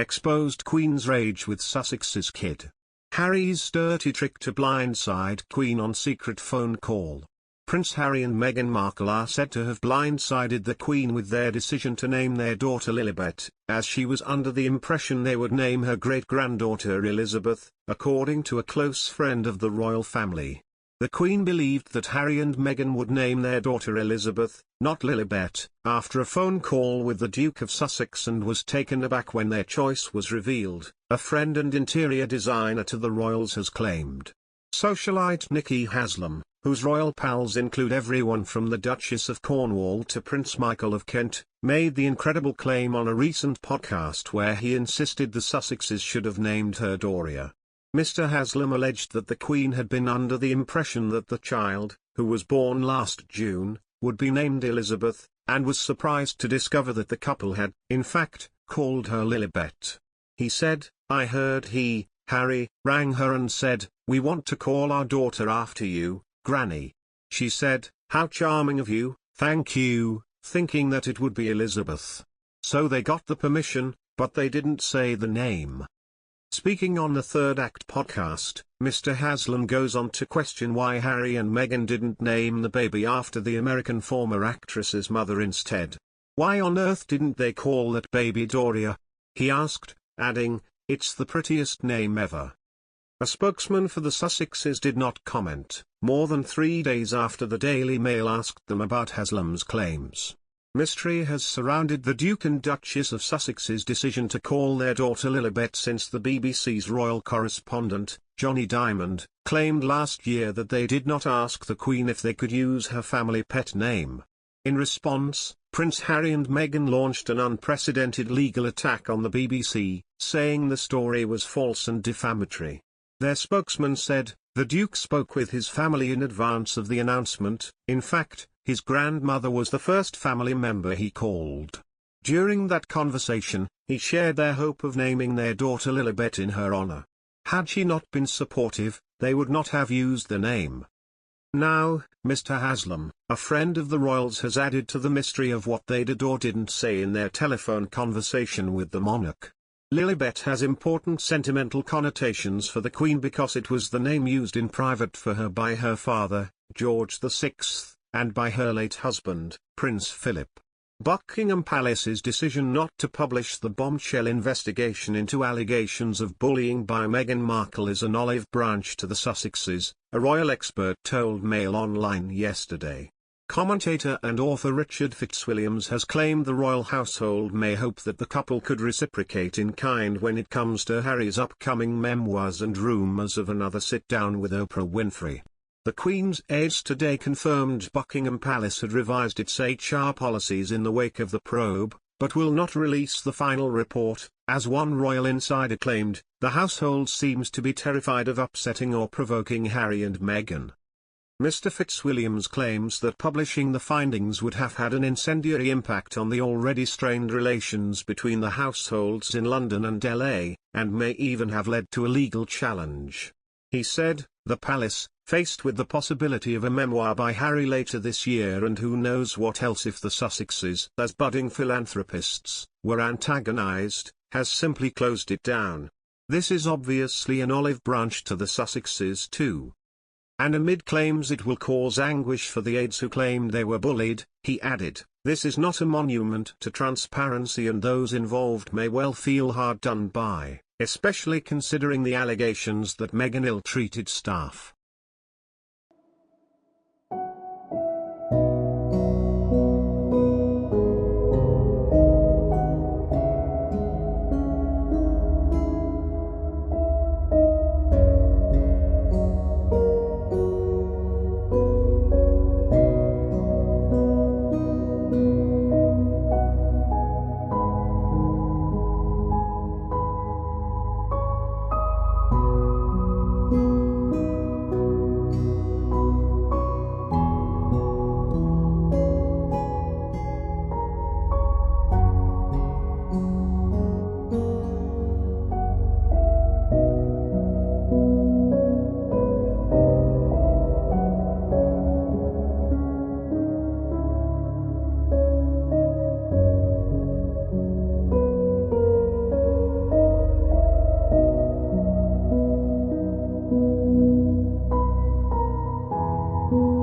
exposed Queen's rage with Sussex's kid. Harry's dirty trick to blindside Queen on secret phone call. Prince Harry and Meghan Markle are said to have blindsided the Queen with their decision to name their daughter Lilibet, as she was under the impression they would name her great-granddaughter Elizabeth, according to a close friend of the royal family. The Queen believed that Harry and Meghan would name their daughter Elizabeth, not Lilibet, after a phone call with the Duke of Sussex, and was taken aback when their choice was revealed, a friend and interior designer to the royals has claimed. Socialite Nikki Haslam, whose royal pals include everyone from the Duchess of Cornwall to Prince Michael of Kent, made the incredible claim on a recent podcast where he insisted the Sussexes should have named her Doria. Mr. Haslam alleged that the Queen had been under the impression that the child, who was born last June, would be named Elizabeth, and was surprised to discover that the couple had, in fact, called her Lilibet. He said, "I heard he, Harry, rang her and said, 'We want to call our daughter after you, Granny.' She said, 'How charming of you, thank you,' thinking that it would be Elizabeth. So they got the permission, but they didn't say the name." Speaking on the Third Act podcast, Mr. Haslam goes on to question why Harry and Meghan didn't name the baby after the American former actress's mother instead. "Why on earth didn't they call that baby Doria?" he asked, adding, "It's the prettiest name ever." A spokesman for the Sussexes did not comment, more than 3 days after the Daily Mail asked them about Haslam's claims. Mystery has surrounded the Duke and Duchess of Sussex's decision to call their daughter Lilibet since the BBC's royal correspondent, Johnny Diamond, claimed last year that they did not ask the Queen if they could use her family pet name. In response, Prince Harry and Meghan launched an unprecedented legal attack on the BBC, saying the story was false and defamatory. Their spokesman said, "The Duke spoke with his family in advance of the announcement. In fact, his grandmother was the first family member he called. During that conversation, he shared their hope of naming their daughter Lilibet in her honor. Had she not been supportive, they would not have used the name." Now, Mr. Haslam, a friend of the royals, has added to the mystery of what they did or didn't say in their telephone conversation with the monarch. Lilibet has important sentimental connotations for the Queen because it was the name used in private for her by her father, George VI, and by her late husband, Prince Philip. Buckingham Palace's decision not to publish the bombshell investigation into allegations of bullying by Meghan Markle is an olive branch to the Sussexes, a royal expert told Mail Online yesterday. Commentator and author Richard Fitzwilliams has claimed the royal household may hope that the couple could reciprocate in kind when it comes to Harry's upcoming memoirs and rumours of another sit-down with Oprah Winfrey. The Queen's aides today confirmed Buckingham Palace had revised its HR policies in the wake of the probe, but will not release the final report. As one royal insider claimed, the household seems to be terrified of upsetting or provoking Harry and Meghan. Mr. Fitzwilliams claims that publishing the findings would have had an incendiary impact on the already strained relations between the households in London and LA, and may even have led to a legal challenge. He said, "The palace, faced with the possibility of a memoir by Harry later this year and who knows what else if the Sussexes, as budding philanthropists, were antagonized, has simply closed it down. This is obviously an olive branch to the Sussexes too." And amid claims it will cause anguish for the aides who claimed they were bullied, he added, "This is not a monument to transparency and those involved may well feel hard done by, especially considering the allegations that Meghan ill-treated staff."